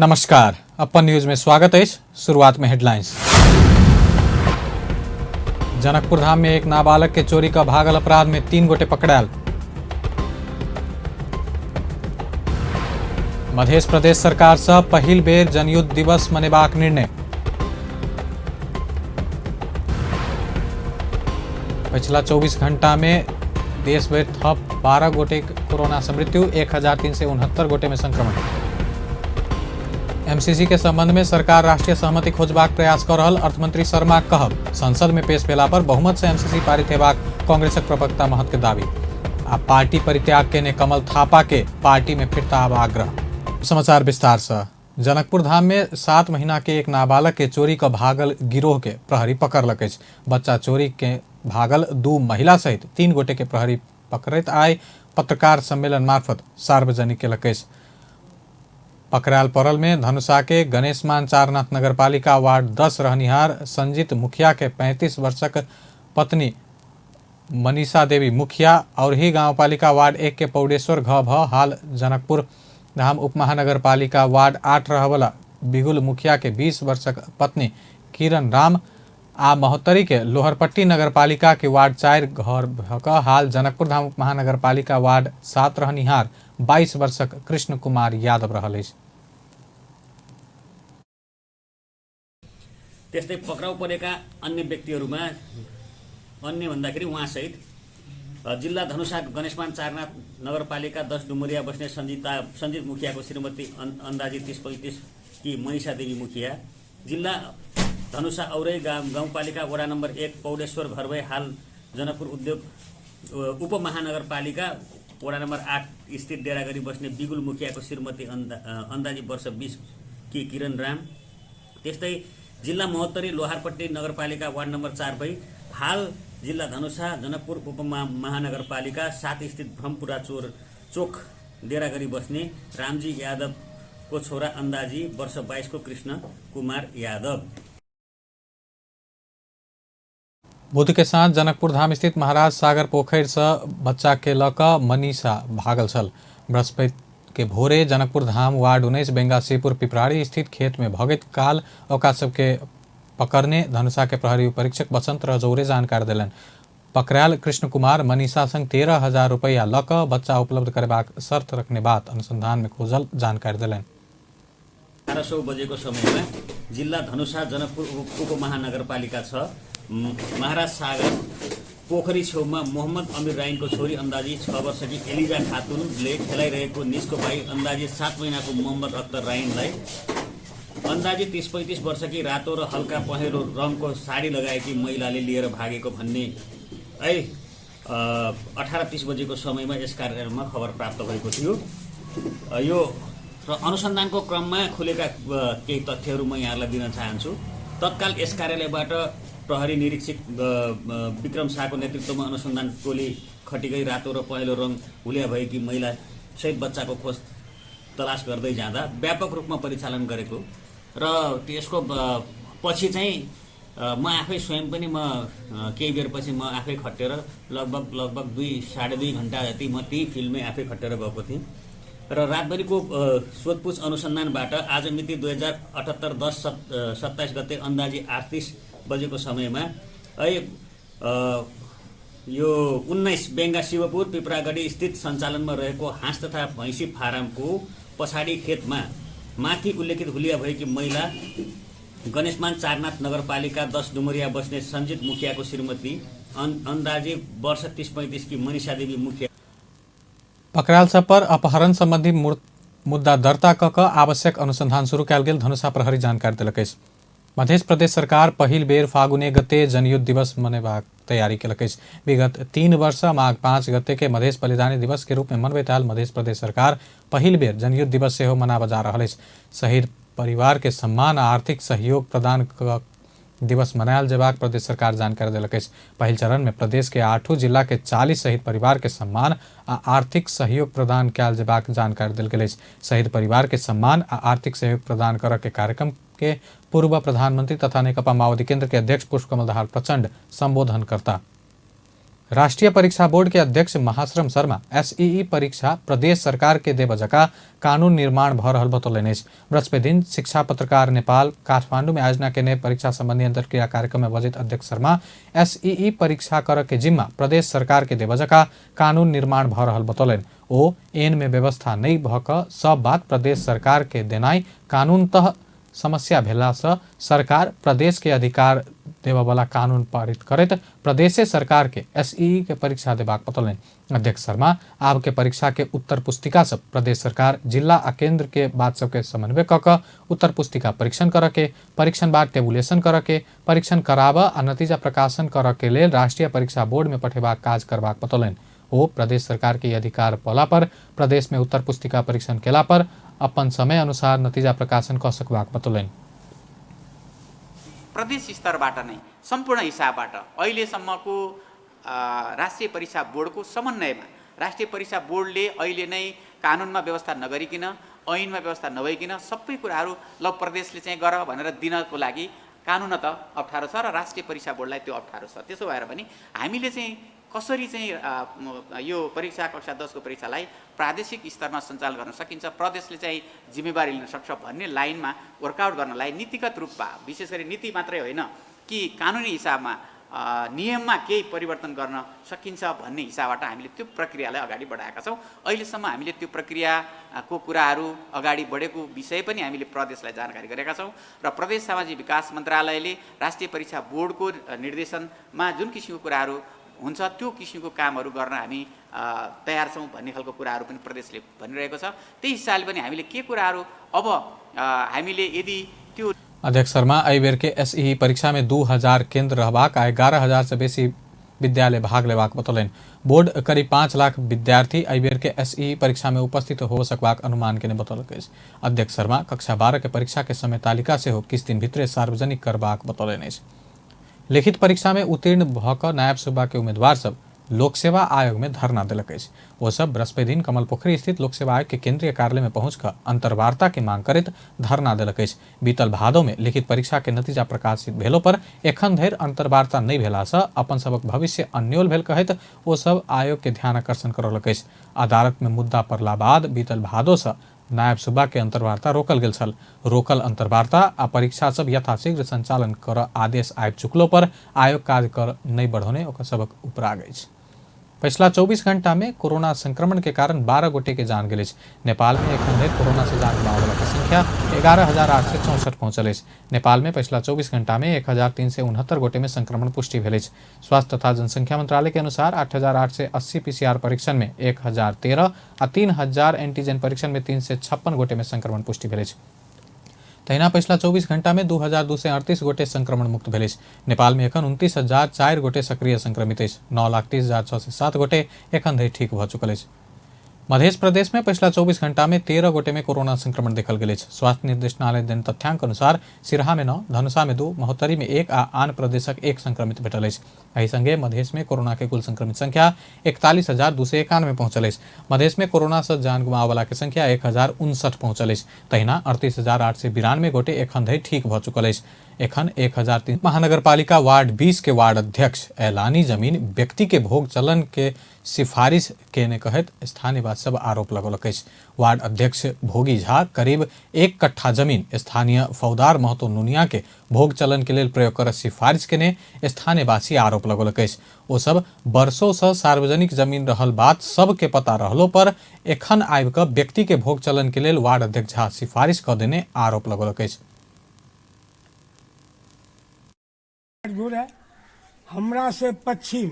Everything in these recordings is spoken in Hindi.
नमस्कार, अपन न्यूज में स्वागत है। शुरुआत में हेडलाइंस। जनकपुर धाम में एक नाबालक के चोरी का भागल अपराध में 3 गोटे पकड़ायल। मध्य प्रदेश सरकार से पहिल बेर जनयुद्ध दिवस मनेबाक निर्णय। पिछला 24 घंटा में देश भर थप 12 गोटे कोरोना से मृत्यु, 1369 गोटे में संक्रमण। एमसीसी के संबंध में सरकार राष्ट्रीय सहमति खोजबाक प्रयास कर रहल। अर्थमंत्री शर्मा कहब, संसद में पेश भेला पर बहुमत से एमसीसी पारित हेबाक कांग्रेसक प्रवक्ता महत के दावी। आ पार्टी परित्याग केने कमल थापा के पार्टी में फिरता आग्रह। समाचार विस्तार से। जनकपुर धाम में 7 महीना के एक नाबालक के चोरी का भागल गिरोह के प्रहरी पकड़लक। बच्चा चोरी के भागल 2 महिला सहित 3 गोटे के प्रहरी पकड़ैत आय पत्रकार सम्मेलन मार्फत सार्वजनिक केलक। पकड़ायल पड़ल में धनुषा के गणेशमान चारनाथ नगरपालिका वार्ड 10 रहनिहार संजीत मुखिया के 35 वर्षक पत्नी मनीषा देवी मुखिया और ही गांवपालिका वार्ड 1 के पौडेश्वर घ भ हाल जनकपुर धाम उपमहानगरपालिका वार्ड 8 रहवाला बिगुल मुखिया के 20 वर्षक पत्नी किरण राम आ महोत्तरी के लोहरपट्टी नगरपालिका के वार्ड 4 घर भक हाल जनकपुर धाम उपमहानगरपालिका वार्ड 7 रहनिहार 22 वर्षक कृष्ण कुमार यादव रहल अछि। त्यस्तै पक्राउ परेका अन्य व्यक्तिहरूमा अन्य भन्दाखेरि उहाँसहित जिल्ला धनुषा गणेशमान चारनाथ नगरपालिका 10 डुमरिया बस्ने सञ्जित मुखियाको श्रीमती अन्दाजी 30-35 की मनीषा देवी मुखिया, जिल्ला धनुषा औरै गाउँपालिका वडा नम्बर 1 पौडेश्वर घर भई हाल जनकपुर उद्योग उपमहानगरपालिका वडा नम्बर 8 स्थित डेरागरी बस्ने बिगुल मुखियाको श्रीमती अन्दाजी वर्ष 20 की किरण राम, त्यस्तै जिल्ला महोत्तरी लोहारपट्टी नगरपालिका वार्ड नम्बर 4 भई हाल जिल्ला धनुषा जनकपुर उपमहानगरपालिका 7 स्थित ब्रह्मपुरा चोक डेरागरी बस्ने रामजी यादवको छोरा अन्दाजी वर्ष 22 को कृष्ण कुमार यादव। बुध के साथ जनकपुर धाम स्थित महाराज सागर पोखर से बच्चा के लक मनीषा भागल छल। बृहस्पति के भोरे जनकपुर धाम वार्ड 19 बेंगासीपुर पिपराड़ी स्थित खेत में भगत काल ओका सबके पकड़ने धनुषा के प्रहरी परीक्षक बसंत रजौरे जानकारी दिलन। पकड़ायल कृष्ण कुमार मनीषा संग 13,000 रुपया लक बच्चा उपलब्ध करबाक शर्त रखने बात अनुसंधान में खोजल जानकारी दिलन। 11:00 बजेको समयमा जिल्ला धनुषा जनकपुर उपमहानगरपालिका 6 महाराज सागर पोखरी छेउमा मोहम्मद अमीर राईनको छोरी अन्दाजी 6 वर्षकी एलिजा खातुनले खेलाइरहेको निस्को भाइ अन्दाजी 7 महिनाको मोहम्मद अख्तर राईनलाई अन्दाजी 30-35 वर्षकी रातो र हल्का पहेँलो रङको साडी लगाएकी महिलाले लिएर भागेको भन्ने 18:30 बजेको समयमा यस कार्यक्रममा खबर प्राप्त भएको थियो। यो र अनुसन्धानको क्रममा खुलेका केही तथ्यहरू म यहाँलाई दिन चाहन्छु। तत्काल यस कार्यालयबाट प्रहरी निरीक्षक विक्रम शाहको नेतृत्वमा अनुसन्धान टोली खटिगई रातो र पहेँलो रङ हुलिया भएकी महिला सहित बच्चाको खोज तलास गर्दै जाँदा व्यापक रूपमा परिचालन गरेको र त्यसको पछि चाहिँ म आफै स्वयं पनि केही बेरपछि म आफै खटेर लगभग 2-2.5 घण्टा जति म त्यही फिल्डमै आफै खटेर गएको थिएँ र रातभरिको सोधपुछ अनुसन्धानबाट आज मिति 2078-10-27 गते अन्दाजी 8:30 बजेको समयमा यो 19 बेंगा शिवपुर पिपरागढी स्थित सञ्चालनमा रहेको हाँस तथा भैँसी फारमको पछाडि खेतमा माथि उल्लेखित हुलिया भएकी महिला गणेशमान चारनाथ नगरपालिका 10 डुमरिया बस्ने सञ्जित मुखियाको श्रीमती अन्दाजी वर्ष 30-35 की मनीषा देवी मुखिया पकड़ायल सब पर अपहरण संबंधी मुद्दा दर्ता क आवश्यक अनुसंधान शुरू कयल गेल धनुषा प्रहरी जानकारी दिलक। मध्य प्रदेश सरकार पहिल बेर फागुने गते जनयुद्ध दिवस मनेबाक तैयारी केलक। विगत 3 वर्ष माघ 5 गते के मधेश बलिदानी दिवस के रूप में मनबैत आयल मध्य प्रदेश सरकार पहिल बेर जनयुद्ध दिवस सेहो मनाब जा रहल अछि। शहीद परिवार के सम्मान आ आर्थिक सहयोग प्रदान दिवस मनायल जेबाक प्रदेश सरकार जानकारी दिलक। पहिल चरण में प्रदेश के 8 जिला के 40 शहीद परिवार के सम्मान आ आर्थिक सहयोग प्रदान कयल जेबाक जानकारी दिल गेल। शहीद परिवार के सम्मान आ आर्थिक सहयोग प्रदान कर के कार्यक्रम के पूर्व प्रधानमंत्री तथा नेकपा माओवादी केंद्र के अध्यक्ष पुष्पकमल दाहाल प्रचंड संबोधन करता राष्ट्रीय परीक्षा बोर्ड के अध्यक्ष महाश्रम शर्मा एसईई परीक्षा प्रदेश सरकार के दे बजका कानून निर्माण भ रहल बतौलनि। बृहस्पति दिन शिक्षा पत्रकार नेपाल काठमांडू में आयोजना के परीक्षा संबंधी अंतरक्रिया कार्यक्रम में बजित अध्यक्ष शर्मा एसईई परीक्षा कर के जिम्मा प्रदेश सरकार के दे बजका कानून निर्माण भ रहल बतौलनि। ओ एन में व्यवस्था नहीं भक सब बात प्रदेश सरकार के देनाई कानूनतः समस्या भेला से सरकार प्रदेश के अधिकार देवा वाला कानून पारित करत प्रदेश सरकार के एसईई के परीक्षा देबाक बतौलनि। अध्यक्ष शर्मा आब के परीक्षा के उत्तर पुस्तिका सब प्रदेश सरकार जिला आ केंद्र के बात सबके समन्वय क उत्तर पुस्तिका परीक्षण कर के परीक्षण बाद टेबुलेशन कर के परीक्षण कराब आ नतीजा प्रकाशन कर के लेल राष्ट्रीय परीक्षा बोर्ड में पठेबाक काज करबाक बतौलनि। ओ प्रदेश सरकार के अधिकार पला पर प्रदेश में उत्तर पुस्तिका परीक्षण केला पर अपन समय अनुसार नतीजा प्रकाशन कर सकबाक बतौलनि। प्रदेश स्तरबाट नै सम्पूर्ण हिसाबबाट अहिलेसम्मको राष्ट्रिय परीक्षा बोर्डको समन्वयमा राष्ट्रिय परीक्षा बोर्डले अहिले नै कानुनमा व्यवस्था नगरिकन ऐनमा व्यवस्था नभइकन सबै कुराहरू ल प्रदेशले चाहिँ गर भनेर दिनको लागि कानुन त अप्ठ्यारो छ र राष्ट्रिय परीक्षा बोर्डलाई त्यो अप्ठ्यारो छ। त्यसो भएर पनि हामीले चाहिँ कसरी चाहिँ यो परीक्षा कक्षा 10 को परीक्षालाई प्रादेशिक स्तरमा सञ्चालन गर्न सकिन्छ, प्रदेशले चाहिँ जिम्मेवारी लिन सक्छ भन्ने लाइनमा वर्कआउट गर्नलाई नीतिगत रूपमा विशेष गरी नीति मात्रै होइन कि कानुनी हिसाबमा नियममा केही परिवर्तन गर्न सकिन्छ भन्ने हिसाबबाट हामीले त्यो प्रक्रियालाई अगाडि बढाएका छौँ। अहिलेसम्म हामीले त्यो प्रक्रियाको कुराहरू अगाडि बढेको विषय पनि हामीले प्रदेशलाई जानकारी गरेका छौँ र प्रदेश सामाजिक विकास मन्त्रालयले राष्ट्रिय परीक्षा बोर्डको निर्देशनमा जुन किसिमको कुराहरू हुन्छ त्यो किसिमको कामहरू गर्न हामी तयार छौँ भन्ने खालको कुराहरू पनि प्रदेशले भनिरहेको छ। त्यही हिसाबले पनि हामीले के कुराहरू अब हामीले यदि त्यो अध्यक्ष शर्मा अइबेर के एसईई परीक्षा में 2000 केंद्र रहबाक आ 11,000 से बेसी विद्यालय भाग लेबाक बतौलनि। बोर्ड करीब 5 लाख विद्यार्थी अइबेर के एसईई परीक्षा में उपस्थित हो सकबाक अनुमान के बतौलक। अध्यक्ष शर्मा कक्षा 12 के परीक्षा के समय तालिका से हो किस दिन भित्रे सार्वजनिक करबाक बतौलनि। लिखित परीक्षा में उत्तीर्ण भक नायब सूबा के उम्मीदवार सब लोक सेवा आयोग में धरना दिलक। वो सब बृहस्पति दिन कमल पोखरी स्थित लोक सेवा आयोग के केंद्रीय कार्यालय में पहुंचकर अंतर्वार्ता की मांग करित धरना दिलक। बीतल भादो में लिखित परीक्षा के नतीजा प्रकाशित भेलो पर एखन धरि अंतर्वार्ता नहीं भेला से अपन सबक भविष्य अन्योल भेल कहत वो सब आयोग के ध्यान आकर्षण करौलक। अदालत में मुद्दा पड़ला बाद बीतल भादो से नायब सूबा के अंतर्वार्ता रोकल गेल छल। रोकल अंतर्वार्ता आ परीक्षा सब यथाशीघ्र संचालन कर आदेश आबि चुकलो पर आयोग कार्य कर नहीं बढ़ोने ओकर सबक उपरा गई। पिछला 24 घंटा में कोरोना संक्रमण के कारण 12 गोटे के जान गेल। नेपाल में एखन धरि कोरोना से जान गंवावला के संख्या 11,864 पहुंचल। नेपाल में पिछला 24 घंटा में 1,369 गोटे में संक्रमण पुष्टि भेल। स्वास्थ्य तथा जनसंख्या मंत्रालय के अनुसार 8,880 पीसीआर परीक्षण में 1,013 आ 3,000 एंटीजन परीक्षण में 356 गोटे में संक्रमण पुष्टि भेल। तहिना पिछला 24 घंटा में 2,238 गोटे संक्रमण मुक्त भेल। नेपाल में एखन 29,004 गोटे सक्रिय संक्रमित। 9,30,607 गोटे एखन धरि ठीक भ चुकल। मध्य प्रदेश में पिछला 24 घंटा में 13 गोटे में कोरोना संक्रमण देखल गेल। स्वास्थ्य निर्देशनालय देन तथ्यांक अनुसार सिरहा में 9, धनुषा में 2, महोत्तरी में 1 आ आन प्रदेशक 1 संक्रमित भेटल। एहि संगे मधेश में कोरोना के कुल संक्रमित संख्या 41,291 पहुंचल। मधेश में कोरोना से जान गंवावला के संख्या 1,059 पहुंचल। तहिना 38,892 गोटे एखन धरि ठीक भ चुकल। एखन 1,003 महानगरपालिका वार्ड 20 के वार्ड अध्यक्ष ऐलानी जमीन व्यक्ति के भोग चलन के सिफारिश के कहत स्थानीय बात सब आरोप लगौलक। वार्ड अध्यक्ष भोगी झा करीब 1 कट्ठा जमीन स्थानीय फौदार महतो नुनिया के भोग चलन के लिए प्रयोग कर सिफारिश के स्थानीय वासी आरोप लगौलक। वो सब वर्षों से सार्वजनिक जमीन रहल बात सब के पता रहलो पर एखन आबि क व्यक्ति के भोग चलन के लिए वार्ड अध्यक्ष झा सिफारिश कर देने आरोप लगौलक। है हमरा से पश्चिम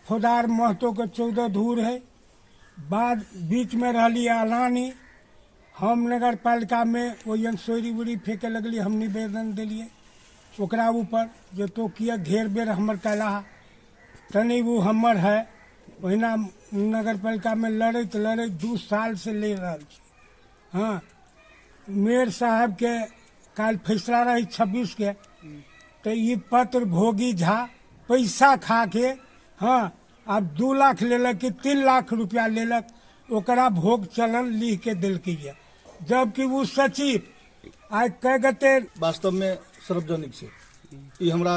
फौदार महतो के 14 धूर है। बाद बीच में रहली आलानी। हम नगर पालिका में वो सोरी उड़ी फेंके लगली। हम निवेदन दिलिए ओकरा ऊपर जो तो किया घेर बेर हमर कैला तनी वो हमर है। वहीना नगर पालिका में लड़त 2 साल से ले रहा। हाँ मेयर साहब के कल फैसला रही 26 के तो ये पत्र भोगी झा पैसा खा के हाँ अब 2 लाख लेलक कि 3 लाख रुपया लेलक ओकरा भोग चलन लिख के दिलकी। जबकि वो सचिव आज कह गते वास्तव में सार्वजनिक से ये हमरा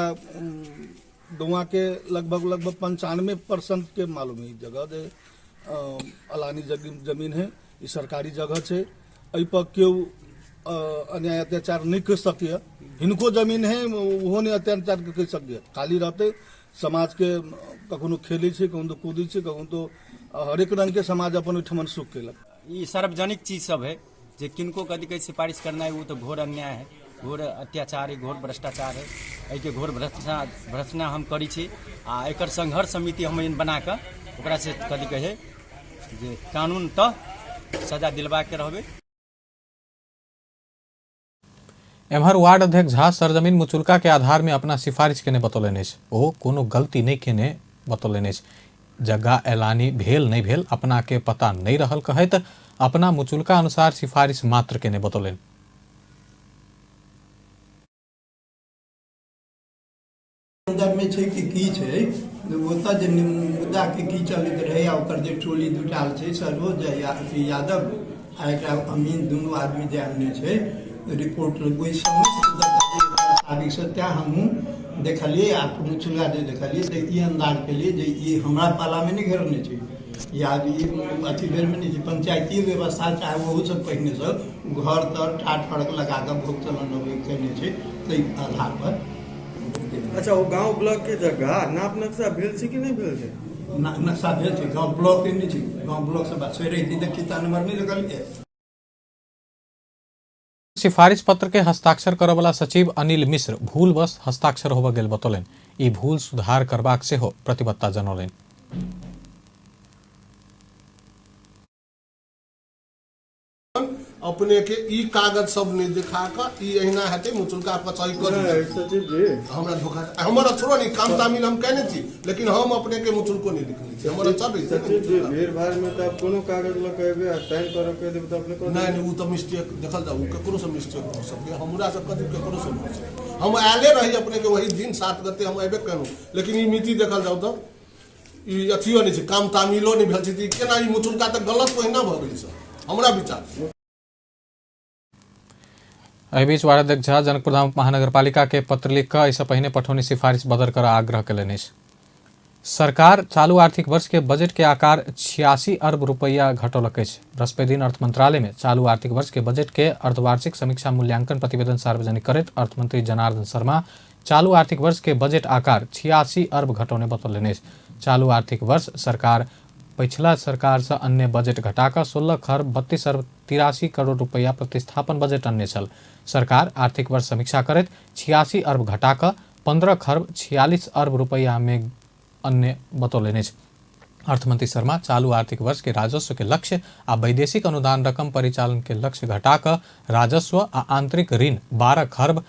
दुआ के लगभग 95% के मालूम है जगह जे अलानी जमीन है, ई सरकारी जगह है। एहि पर केओ अन्याय अत्याचार नहीं कर सके। हिनको जमीन है वो नहीं अत्याचार कर सके। खाली रहते समाज के कखनो खेले छे, कखनो कूदी छे, कखनो तो हरेक रंग के समाज अपन ओहिठमन सुख केलक। ये सार्वजनिक चीज सब है जे किनको कदी कहीं सिफारिश करना है वो तो घोर अन्याय है, घोर अत्याचार है, घोर भ्रष्टाचार है। एहि के घोर भर्त्सना हम करी छी आ एकर संघर्ष समिति हम बना के ओकरा से कदी कहे जे कानून तो सजा दिलवा के रहबे। एम्हर वार्ड अध्यक्ष झा सरजमीन मुचुल्का के आधार में अपना सिफारिश केने बतौलनि अछि। ओ कोनो गलती नहीं केने बतौलनि अछि। जगह ऐलानी भेल नहीं भेल अपना के पता नहीं रहल कहैत अपना मुचुल्का अनुसार सिफारिश मात्र केने बतौलनि। अंदर में छै कि की छै ओतऽ जे मुद्दा के की चलैत रहै आ ओकर जे टोली जुटाल छै सरोज यादव आ एकरा अमीन दुनू आदमी जे आनने छै रिपोर्ट ओहि समय से त्या हमहूँ देखलिए आ मुचुल्का जे देखलिए तऽ ई अंदाज केलिए जे ई हमरा पाला में नहीं घेरने छै या ई अथी बेर में नहीं छै। पंचायती व्यवस्था चाहे ओहू से पहिने से घर तर ठाट फड़क लगा कऽ भोग चलन केने छै ताहि आधार पर। अच्छा वो गांव ब्लॉक के जगह नाप नक्शा भेल छै कि नहीं भेल छै? नक्शा भेल छै, गांव ब्लॉक के नहीं छै। गांव ब्लॉक से बात रही थी तो कितना नंबर नहीं देखलिए। सिफारिश पत्र के हस्ताक्षर करय वाला सचिव अनिल मिश्र भूलवश हस्ताक्षर होबऽ गेल बतौलनि। ई भूल सुधार करबाक सेहो प्रतिबद्धता जनौलनि। अपने के ई कागज सब नहीं दिखा कर ई अहिना हेते मुचुल्का पचाई कर सचिव जी हमरा धोखा हमरा छोड़ो नहीं काम तामिल हम कहने थी लेकिन हम अपने के मुचुल्को नहीं लिखले छी। हमरा चल रही सचिव जी भीड़ भाड़ में तो आप कोनो कागज ल कहबे साइन कर के देब तो अपने को नहीं वो तो मिस्टेक देखल जाऊ ककरो से मिस्टेक हो सके हमरा से कदी ककरो से हो सके। हम आले रही अपने के वही दिन 7 गते हम एबे कहनु लेकिन ई मिति देखल जाऊ तो ई अथियो नहीं छै, काम तामिलो नहीं भेल छै। केना ई मुचुल्का त गलत पहिना भ गेल छै हमरा विचार। एहि बीच वार्ड अध्यक्ष झा जनकपुर धाम महानगरपालिका के पत्र लिख कर ऐसा पहिने पठौनी सिफारिश बदल कर आग्रह कयलनि अछि। सरकार चालू आर्थिक वर्ष के बजट के आकार 86 अरब रुपया घटौलक अछि। बृहस्पति दिन अर्थ मंत्रालय में चालू आर्थिक वर्ष के बजट के अर्धवार्षिक समीक्षा मूल्यांकन प्रतिवेदन सार्वजनिक करैत अर्थमंत्री जनार्दन शर्मा चालू आर्थिक वर्ष के बजट आकार 86 अरब घटौने बतौलनि अछि। चालू आर्थिक वर्ष सरकार पिछला सरकार से अन्य बजट घटाकर 16 खरब 32 अरब 83 करोड़ रुपया प्रतिस्थापन बजट अन्य छल। सरकार आर्थिक वर्ष समीक्षा करैत 86 अरब घटाकर 15 खरब 46 अरब रुपया में अन्य बतौलनि अछि। अर्थमंत्री शर्मा चालू आर्थिक वर्ष के राजस्व के लक्ष्य आ वैदेशिक अनुदान रकम परिचालन के लक्ष्य घटाकर राजस्व आ आंतरिक ऋण 12 खरब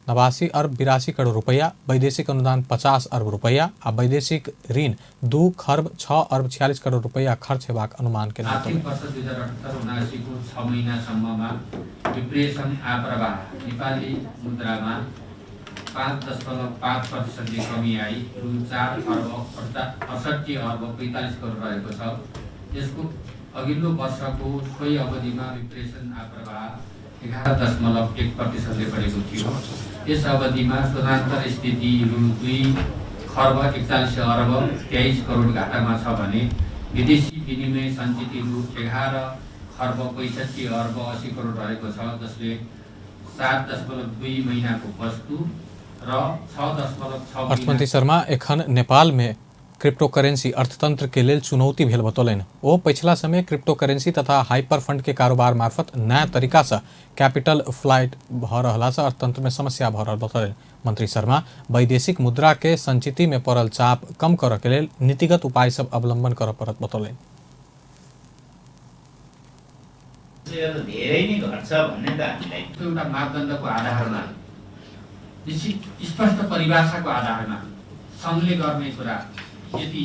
89 अरब 82 करोड़ रुपया, वैदेशिक अनुदान 50 अरब रुपया आ वैदेशिक ऋण 2 खरब 6 अरब 46 करोड़ रुपया खर्च हेबाक अनुमान केने आर्थिक वर्ष 2078-79 को 6 महिनासम्ममा डिप्रेसन आप्रवाह नेपाली मुद्रामा 5.5% ले कमी आई रु 4 खरब 68 अरब 45 करोड रहेको छ। यसको अघिल्लो वर्षको सोही अवधिमा डिप्रेसन आप्रवाह 11.1% ले बढेको थियो। यस अवधिमा स्वतन्त्र स्थिति रु 2 खरब 41 अरब 23 करोड घाटामा छ भने विदेशी विनिमय सञ्चित रु 11 खरब 65 अरब 80 करोड रहेको छ, जसले 7.2 महीनाको वस्तु र 6.6 अर्थमंत्री शर्मा एखन नेपाल में क्रिप्टोकरेंसी अर्थतंत्र के लेल चुनौती भेल बतौलनि। ओ पिछला समय क्रिप्टोकरेंसी तथा हाइपर फंड के कारोबार मार्फत नया तरीका से कैपिटल फ्लाइट भ रहला से अर्थतंत्र में समस्या भ रहल बतौलनि। मंत्री शर्मा वैदेशिक मुद्रा के संचिति में पड़ल चाप कम करऽ के लेल नीतिगत उपाय सब अवलंबन करऽ पड़त बतौलनि। धेरै नै घट्छ भन्ने त हामीलाई एउटा मापदण्डको आधारमा स्पष्ट परिभाषाको आधारमा सङ्घले गर्ने कुरा यदि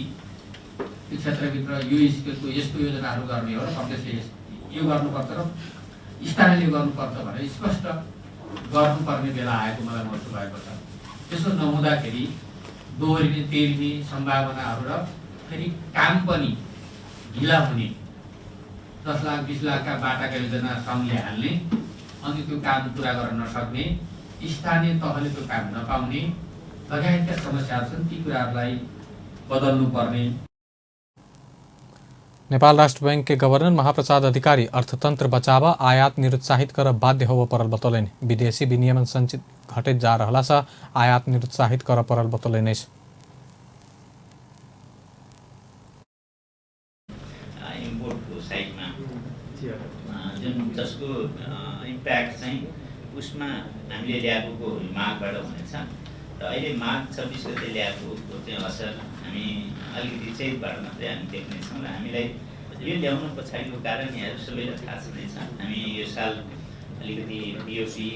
त्यो क्षेत्रभित्र यो स्केलको यस्तो योजनाहरू गर्ने हो र कङ्ग्रेसले यो गर्नुपर्छ र स्थानीयले गर्नुपर्छ भनेर स्पष्ट गर्नुपर्ने बेला आएको मलाई महसुस भएको छ। त्यसो नहुँदाखेरि दोहोरिने तेरिने सम्भावनाहरू र फेरि काम पनि ढिला हुने 10 लाख 20 लाखका बाटाका योजना सङ्घले हाल्ने अनि त्यो काम पुरा गर्न नसक्ने स्थानीय तहले त्यो काम नपाउने लगायतका समस्याहरू छन् ती कुराहरूलाई बदल्नुपर्ने। नेपाल राष्ट्र बैंक के गवर्नर महाप्रसाद अधिकारी अर्थतंत्र बचाव आयात निरुत्साहित कर बाध्य होव परल बतौलनि। विदेशी विनियमन संचित घटैत जा रहला से आयात निरुत्साहित कर परल बतौलनि। इम्पोर्टको साइडमा जुन जसको इम्प्याक्ट चाहिँ उसमा हामीले ल्याएको मागबाट हुनेछ र अहिले माग 26 गते ल्याएको चाहिँ असर हामी अलिकति चैतबाट मात्रै हामी देख्नेछौँ र हामीलाई यो ल्याउनु पछाडिको कारण यहाँहरू सबैलाई थाहा छँदैछ। हामी यो साल अलिकति पिओसी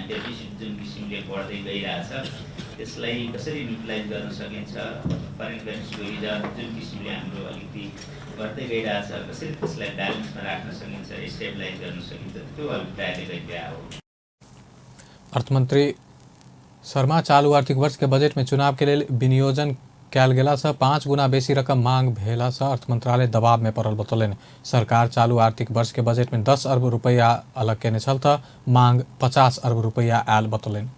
डेफिसिट जुन किसिमले बढ्दै गइरहेछ त्यसलाई कसरी न्युट्रलाइज गर्न सकिन्छ, फरेन करेन्सीको रिजर्भ जुन किसिमले हाम्रो अलिकति बढ्दै गइरहेछ कसरी त्यसलाई ब्यालेन्समा राख्न सकिन्छ, स्टेबलाइज गर्न सकिन्छ, त्यो अभिप्रायले गइरहेको हो। अर्थमंत्री शर्मा चालू आर्थिक वर्ष के बजट में चुनाव के लिए विनियोजन कैल गेला से 5 गुना बेसी रकम मांग भेला से अर्थ मंत्रालय दबाव में पड़ल बतौलनि। सरकार चालू आर्थिक वर्ष के बजट में 10 अरब रुपया अलग केने छल त मांग 50 अरब रुपया आयल बतौलनि।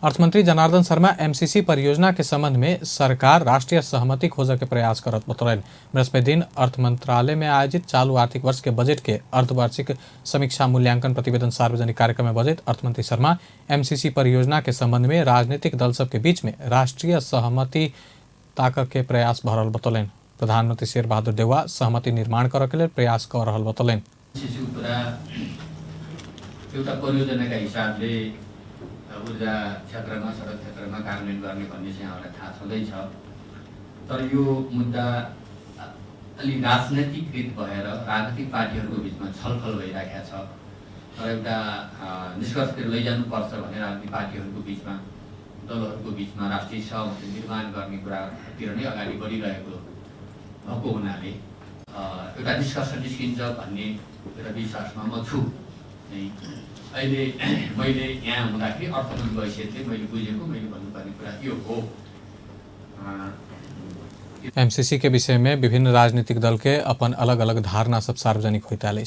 अर्थमंत्री जनार्दन शर्मा एमसीसी परियोजना के संबंध में सरकार राष्ट्रीय सहमति खोजे के प्रयास करत बतौलनि। बृहस्पति दिन अर्थ मंत्रालय में आयोजित चालू आर्थिक वर्ष के बजट के अर्धवार्षिक समीक्षा मूल्यांकन प्रतिवेदन सार्वजनिक कार्यक्रम में बजट अर्थमंत्री शर्मा एमसीसी परियोजना के संबंध में राजनीतिक दल सब के बीच में राष्ट्रीय सहमति ताक के प्रयास भरल बतौलनि। प्रधानमंत्री शेर बहादुर देउवा सहमति निर्माण करे के लिए प्रयास कर रहल बतौलनि। एउटा परियोजनाका हिसाबले ऊर्जा क्षेत्रमा सडक क्षेत्रमा कार्यान्वयन गर्ने भन्ने चाहिँ हामीलाई थाहा छँदैछ। तर यो मुद्दा अलि राजनैतिकृत भएर राजनीतिक पार्टीहरूको बिचमा छलफल भइरहेको छ र एउटा निष्कर्षतिर लैजानुपर्छ भने राजनीतिक पार्टीहरूको बिचमा दलहरूको बिचमा राष्ट्रिय सहमति निर्माण गर्ने कुरातिर नै अगाडि बढिरहेको भएको हुनाले एउटा निष्कर्ष निस्किन्छ भन्ने एउटा विश्वासमा म छु। अहिले मैले यहाँ हुँदाखेरि अर्थमन्त्रीको हैसियतले मैले बुझेको मैले भन्नुपर्ने कुरा यो हो। एमसीसी के विषय में विभिन्न राजनीतिक दल के अपन अलग अलग धारणा सब सार्वजनिक होइताले।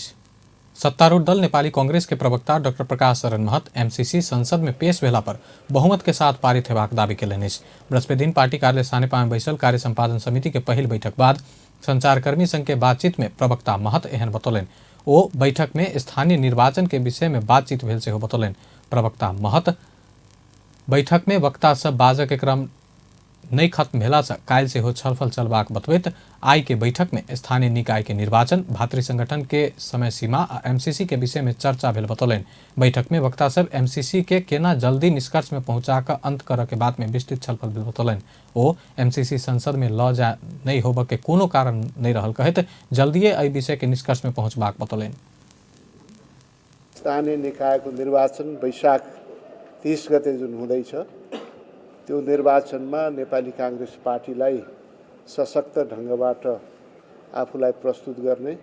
सत्तारूढ़ दल नेपाली कांग्रेस के प्रवक्ता डॉक्टर प्रकाश शरण महत एमसीसी संसद में पेश भेला पर बहुमत के साथ पारित हेबाक दावी केलनि। बृहस्पति दिन पार्टी कार्यालय सानेपा में बैसल कार्य संपादन समिति के पहिल बैठक बाद संचारकर्मी संघ के बातचीत में प्रवक्ता महत एहन बतौलनि। ओ बैठक में स्थानीय निर्वाचन के विषय में बातचीत भेल से बतौलनि। प्रवक्ता महत बैठक में वक्ता सब बाजक के क्रम नहीं खत्म भेला से काल से हो छलफल चलबाक बतबैत आई के बैठक में स्थानीय निकाय के निर्वाचन भातृ संगठन के समय सीमा आ एमसीसी के विषय में चर्चा भेल बतौलनि। बैठक में वक्ता सब एमसीसी के केना जल्दी निष्कर्ष में पहुंचा कर अंत कर के बात में विस्तृत छलफल भेल बतौलनि। ओ एमसीसी संसद में ल जा नहीं होब के कोनो कारण नहीं रहल कहत जल्दीए एहि विषय के निष्कर्ष में पहुंचबाक बतौलनि। स्थानीय निकाय को निर्वाचन वैशाख 30 गते जुन हुँदैछ त्यो निर्वाचनमा नेपाली कांग्रेस पार्टीलाई सशक्त ढंगबाट आफूलाई प्रस्तुत गर्ने,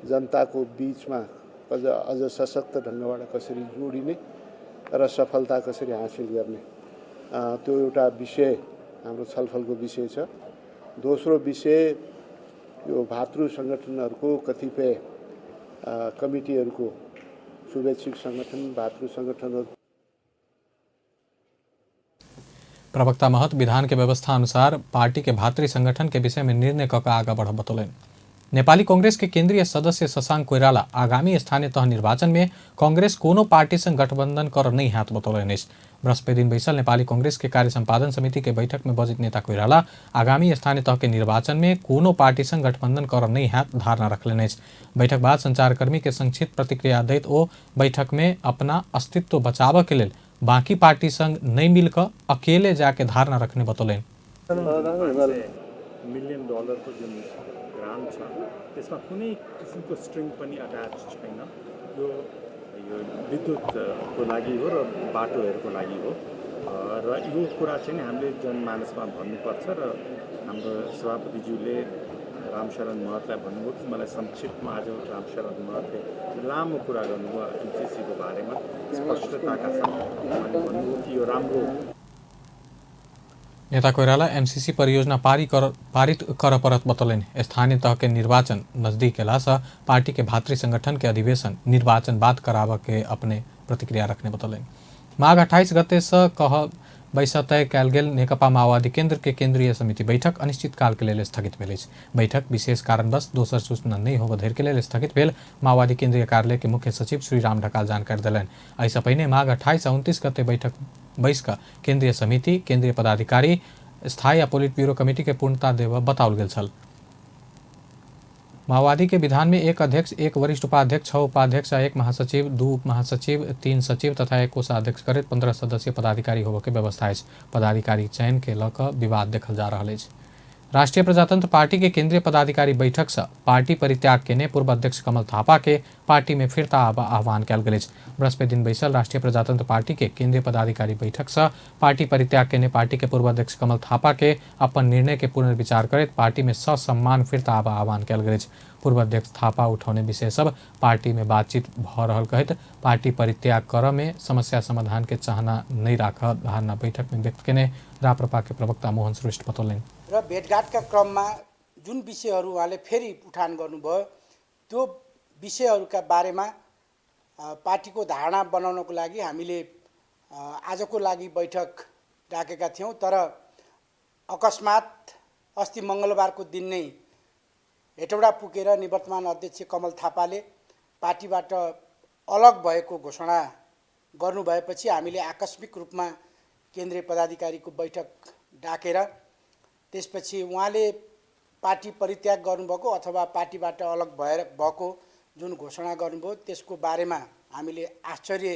जनताको बीचमा अझ सशक्त ढंगबाट कसरी जोडिने र सफलता कसरी हासिल गर्ने त्यो एउटा विषय हाम्रो छलफलको विषय छ। दोस्रो विषय यो भातृ संगठनहरूको कतिपय कमिटीहरूको शुभेच्छुक संगठन भातृ संगठनहरू। प्रवक्ता महत विधान के व्यवस्था अनुसार पार्टी के भातृ संगठन के विषय में निर्णय क आगा बढ़ बतौलनि। नेपाली कांग्रेस के केंद्रीय सदस्य शशांक कोइराला आगामी स्थानीय तह निर्वाचन में कांग्रेस कोनो पार्टी संग गठबंधन कर नहीं हाथ बतौलनि। बृहस्पति दिन बैसल नेपाली कांग्रेस के कार्य संपादन समिति के बैठक में बजित नेता कोइराला आगामी स्थानीय तह के निर्वाचन में कोनो पार्टी संग गठबंधन कर नहीं हाथ धारणा रखलनि। बैठक बाद संचारकर्मी के संक्षिप्त प्रतिक्रिया दैत ओ बैठक में अपना अस्तित्व बचाव के लिए बाकी पार्टी संग नहीं मिलकर अकेले जाके धारणा रखने बतौलनि। $1 मिलियन को जुन ग्रान्ट छ त्यसमा कुनै किसिमको स्ट्रिङ पनि अट्याच छैन। यो विद्युतको लागि हो र बाटोहरूको लागि हो र यो कुरा चाहिँ हामीले जनमानसमा भन्नुपर्छ र हाम्रो सभापतिज्यूले रामशरण महतलाई भन्नुभयो कि मलाई संक्षिप्तमा आज रामशरण महतले लामो कुरा गर्नुभयो एमसीसीको बारेमा स्पष्टताका साथ भन्नुभयो कि यो राम्रो। नेता कोइराला एमसीसी परियोजना पारित कर परत बतौलनि। स्थानीय तह के निर्वाचन नजदीक अला से पार्टी के भातृ संगठन के अधिवेशन निर्वाचन बाद कराव के अपने प्रतिक्रिया रखने बतौलनि। माघ 28 गते से कह बैसा तय कयल गेल नेकपा माओवादी केन्द्र के केंद्रीय समिति बैठक अनिश्चितकाल के लेल स्थगित भेल अछि। बैठक विशेष कारणवश दोसर सूचना नहीं होबऽ धरि के लेल स्थगित भेल माओवादी केंद्रीय कार्यालय के मुख्य सचिव श्री राम ढकाल जानकारी देलनि। एहिसँ पहिने माघ 28 आ 29 गते बैठक बैस कऽ केंद्रीय समिति, केंद्रीय पदाधिकारी, स्थायी आ पोलिट ब्यूरो कमिटी के पूर्णता देबऽ बताओल गेल छल। माओवादी के विधान में 1 अध्यक्ष, 1 वरिष्ठ उपाध्यक्ष, 6 उपाध्यक्ष, 1 महासचिव, 2 उप महासचिव, 3 सचिव तथा 1 कोषाध्यक्ष करैत 15 सदस्यीय पदाधिकारी होबऽ के व्यवस्था अछि। पदाधिकारी चयन के लऽ कऽ विवाद देखल जा रहल अछि। राष्ट्रीय प्रजातंत्र पार्टी के केंद्रीय पदाधिकारी बैठक से पार्टी परित्याग केने पूर्व अध्यक्ष कमल थापा के पार्टी में फिरता आह्वान कयल गेल अछि। बृहस्पति दिन बैसल राष्ट्रीय प्रजातंत्र पार्टी के केंद्रीय पदाधिकारी बैठक से पार्टी परित्याग केने पार्टी के पूर्व अध्यक्ष कमल थापा के अपन निर्णय के पुनर्विचार करैत पार्टी में ससम्मान फिरता आह्वान कयल गेल अछि। पूर्व अध्यक्ष थापा उठौने विषय सब पार्टी में बातचीत भ रहल कहैत पार्टी परित्याग करऽ में समस्या समाधान के चाहना नहीं राखऽ धारणा बैठक में व्यक्त केने राप्रपा के प्रवक्ता मोहन श्रेष्ठ बतौलनि। र भेटघाटका क्रममा जुन विषयहरू उहाँले फेरि उठान गर्नुभयो त्यो विषयहरूका बारेमा पार्टीको धारणा बनाउनको लागि हामीले आजको लागि बैठक राखेका थियौँ। तर अकस्मात अस्ति मङ्गलबारको दिन नै हेटौडा पुगेर निवर्तमान अध्यक्ष कमल थापाले पार्टीबाट अलग भएको घोषणा गर्नुभएपछि हामीले आकस्मिक रूपमा केन्द्रीय पदाधिकारीको बैठक डाकेर त्यसपछि उहाँले पार्टी परित्याग गर्नुभएको अथवा पार्टीबाट अलग भएको जुन घोषणा गर्नुभयो त्यसको बारेमा हामीले आश्चर्य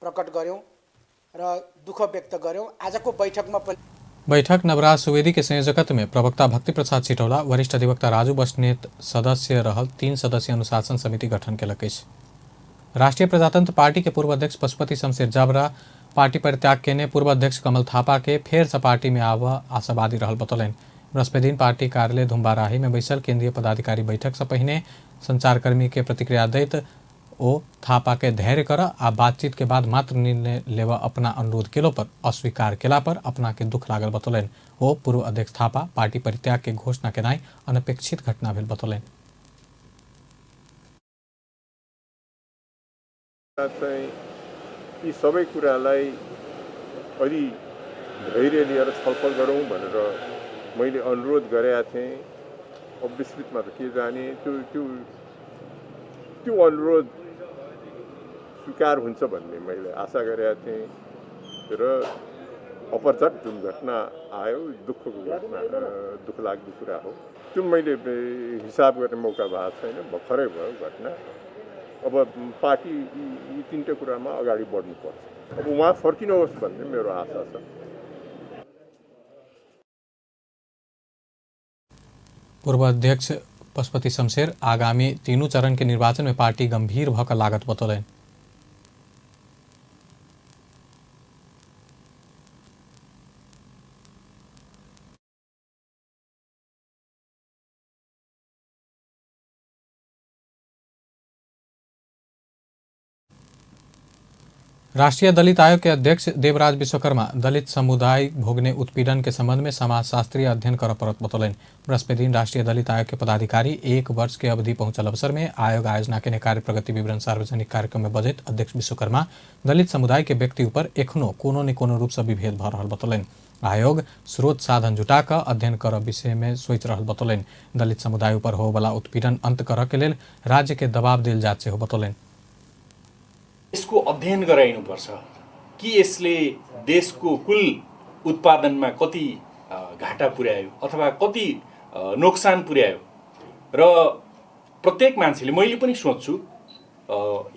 प्रकट गर्यौं र दुःख व्यक्त गर्यौं। आजको बैठकमा पनि बैठक नवराज सुवेदी के संयोजकत्व में प्रवक्ता भक्ति प्रसाद छिटौला, वरिष्ठ अधिवक्ता राजू बस्नेत सदस्य रहल 3 सदस्यीय अनुशासन समिति गठन केलक अछि। राष्ट्रीय प्रजातंत्र पार्टी के पूर्व अध्यक्ष पशुपति शमशेर जबरा पार्टी परित्याग केने पूर्व अध्यक्ष कमल थापा के फेर से पार्टी में आबऽ आशावादी रहल बतौलनि। बृहस्पति दिन पार्टी कार्यालय धुम्बाराही में बैसल केंद्रीय पदाधिकारी बैठक से पहिने संचारकर्मी के प्रतिक्रिया दैत ओ थापा के धैर्य कर आ बातचीत के बाद मात्र निर्णय लेवा अपना अनुरोध केलो पर अस्वीकार केला पर अपना के दुख लागल बतौलनि। ओ पूर्व अध्यक्ष थापा पार्टी परित्याग के घोषणा केनाई अनपेक्षित घटना भेल बतौलनि। यी सबै कुरालाई अलि धैर्य लिएर छलफल गरौँ भनेर मैले अनुरोध गरेका थिएँ। अब विस्तृतमा त के जाने, त्यो अनुरोध स्वीकार हुन्छ भन्ने मैले आशा गरेका थिएँ र अपरझट जुन घटना आयो दुःखको घटना, दुःखलाग्दो कुरा हो। त्यो मैले हिसाब गर्ने मौका भएको छैन, भर्खरै भयो घटना। अब पार्टी यी 3टा कुरामा अगाडि बढ्नुपर्छ। अब उहाँ फर्किनुहोस् भन्ने मेरो आशा छ। पूर्व अध्यक्ष पशुपति शमशेर आगामी 3 चरण के निर्वाचन में पार्टी गंभीर भऽ लागत बतौलनि। राष्ट्रीय दलित आयोग के अध्यक्ष देवराज विश्वकर्मा दलित समुदाय भोगने उत्पीड़न के संबंध में समाजशास्त्रीय अध्ययन कर परत बतौलनि। बृहस्पति दिन राष्ट्रीय दलित आयोग के पदाधिकारी 1 वर्ष के अवधि पहुंचल अवसर में आयोग आयोजना के कार्य प्रगति विवरण सार्वजनिक कार्यक्रम में बजैत अध्यक्ष विश्वकर्मा दलित समुदाय के व्यक्ति ऊपर एखनो कोनो न कोनो रूप से विभेद भ रहल बतौलनि। आयोग स्रोत साधन जुटा कर अध्ययन कर विषय में सोच रहल बतौलनि। दलित समुदाय ऊपर हो वाला उत्पीड़न अंत कर के लेल राज्य के दबाव देल जात से हो बतौलनि। यसको अध्ययन गराइनुपर्छ कि यसले देशको कुल उत्पादनमा कति घाटा पुर्यायो अथवा कति नोक्सान पुर्यायो र प्रत्येक मान्छेले, मैले पनि सोच्छु,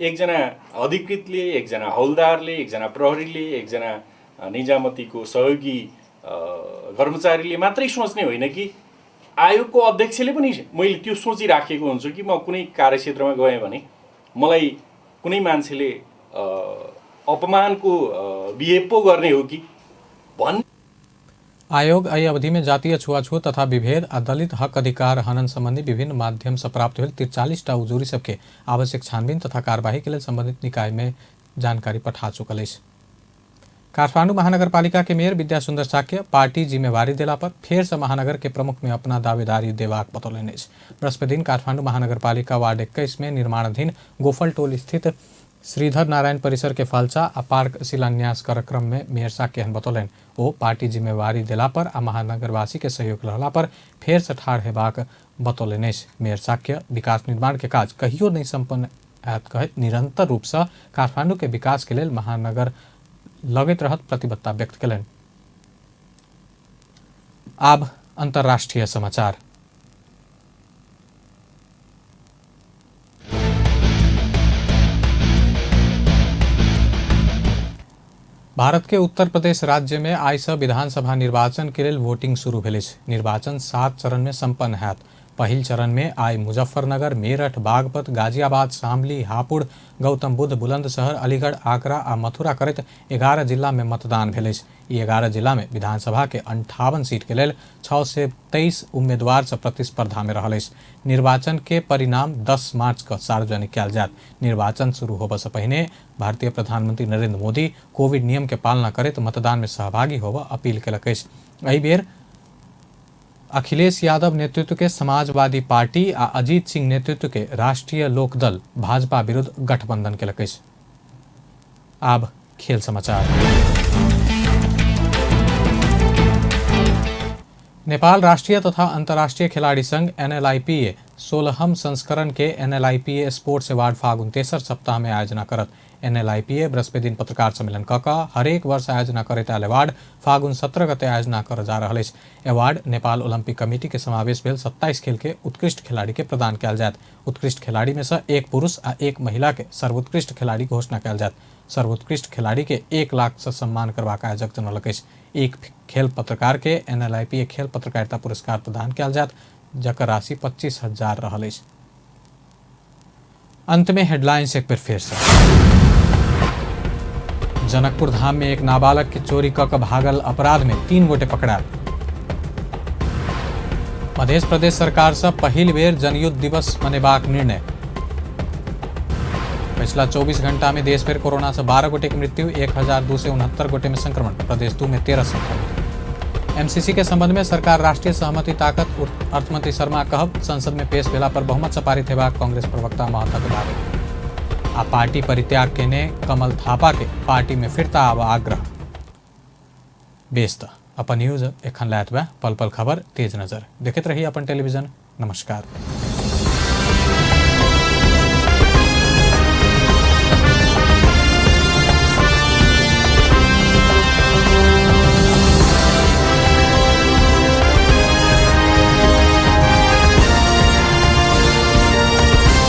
एकजना अधिकृतले, एकजना हौलदारले, एकजना प्रहरीले, एकजना निजामतीको सहयोगी कर्मचारीले मात्रै सोच्ने होइन कि आयोगको अध्यक्षले पनि मैले त्यो सोचिराखेको हुन्छु कि म कुनै कार्यक्षेत्रमा गएँ भने मलाई कुनै मान्छेले अपमानको बिहेव पो गर्ने हो कि भन्ने। आयोग आई अवधि में जातीय छुआछूत तथा विभेद आ दलित हक अधिकार हनन संबंधी विभिन्न माध्यम से प्राप्त भेल 43टा उजूरी सबके आवश्यक छानबीन तथा कार्यवाही के लिए संबंधित निकाय में जानकारी पठा चुकल अछि। काठमांडू महानगरपालिका के मेयर विद्या सुंदर साक्य पार्टी जिम्मेवारी देला पर फेर से महानगर के प्रमुख में अपना दावेदारी देबाक बतौलनि अछि। बृहस्पति दिन काठमांडू महानगरपालिका वार्ड 21 में निर्माणाधीन गोफल टोल स्थित श्रीधर नारायण परिसर के फाल्चा आ पार्क शिलान्यास कार्यक्रम में मेयर साक्य बतौलन ओ पार्टी जिम्मेवारी देला पर आ महानगरवासी के सहयोग रहला पर फेर से ठाढ़ हेबाक बतौलन। मेयर साक्य विकास निर्माण के काज कहियो नहीं संपन्न हैत कहत निरंतर रूप से काठमांडू के विकास के लेल महानगर लगैत रहत प्रतिबद्धता व्यक्त कयलनि। आब अंतर्राष्ट्रीय समाचार। भारत के उत्तर प्रदेश राज्य में आई से विधानसभा निर्वाचन के लेल वोटिंग शुरू भेल। निर्वाचन 7 चरण में संपन्न हैत। पहिल चरण में आई मुजफ्फरनगर, मेरठ, बागपत, गाजियाबाद, शामली, हापुड़, गौतम बुद्ध, बुलंदशहर, अलीगढ़, आगरा आ मथुरा करत 11 जिला में मतदान भेल। 11 जिला में विधानसभा के 58 सीट के लेल 6 से 23 उम्मीदवार से प्रतिस्पर्धा में रहल। निर्वाचन के परिणाम 10 मार्च का सार्वजनिक कयल जायत। निर्वाचन शुरू होबे से पहिने भारतीय प्रधानमंत्री नरेंद्र मोदी कोविड नियम के पालना करैत मतदान में सहभागी होबे अपील कयलक। एहि बेर अखिलेश यादव नेतृत्व के समाजवादी पार्टी आ अजीत सिंह नेतृत्व के राष्ट्रीय लोकदल भाजपा विरुद्ध गठबंधन कयलक। आब खेल समाचार। नेपाल राष्ट्रीय तथा अंतर्राष्ट्रीय खिलाड़ी संघ NLIPA 16हम संस्करण के NLIPA स्पोर्ट्स अवार्ड फागुन 3 सप्ताह में आयोजना करत। NLIPA बृहस्पति दिन पत्रकार सम्मेलन कऽ हरेक वर्ष आयोजना करैत आयल अवार्ड फागुन 17 गते आयोजना कर जा रहल अछि। अवार्ड नेपाल ओलंपिक कमिटी के समावेश भेल 27 खेल के उत्कृष्ट खिलाड़ी के प्रदान कयल जायत। उत्कृष्ट खिलाड़ी में से 1 पुरुष आ 1 महिला के सर्वोत्कृष्ट खिलाड़ी घोषणा कयल जायत। सर्वोत्कृष्ट खिलाड़ी के 1 लाख से सम्मान करबाक आयोजक जनौलक अछि। एक खेल पत्रकार के NLIPA खेल पत्रकारिता पुरस्कार प्रदान कयल जायत, जकर राशि 25,000 रहल अछि। अंत में हेडलाइंस एक बार फिर से। जनकपुर धाम में एक नाबालक की चोरी कऽ भागल अपराध में 3 गोटे पकड़ायल। मध्य प्रदेश सरकार से पहिल बेर जनयुद्ध दिवस मनेबाक निर्णय। पिछला 24 घंटा में देश भर कोरोना से 12 गोटे की मृत्यु, 1269 गोटे में संक्रमण। प्रदेश 2 में 13 संक्रमित। MCC के संबंध में सरकार राष्ट्रीय सहमति ताकत। अर्थमंत्री शर्मा कहब संसद में पेश भेला पर बहुमत से पारित हेबाक कांग्रेस प्रवक्ता महतक दावी। आ पार्टी परित्याग केने कमल थापा के पार्टी में फिरता आब आग्रह। बेस्त अपन न्यूज एखन लायत बा पल पल खबर तेज नजर देखते रही अपन टेलीविजन। नमस्कार।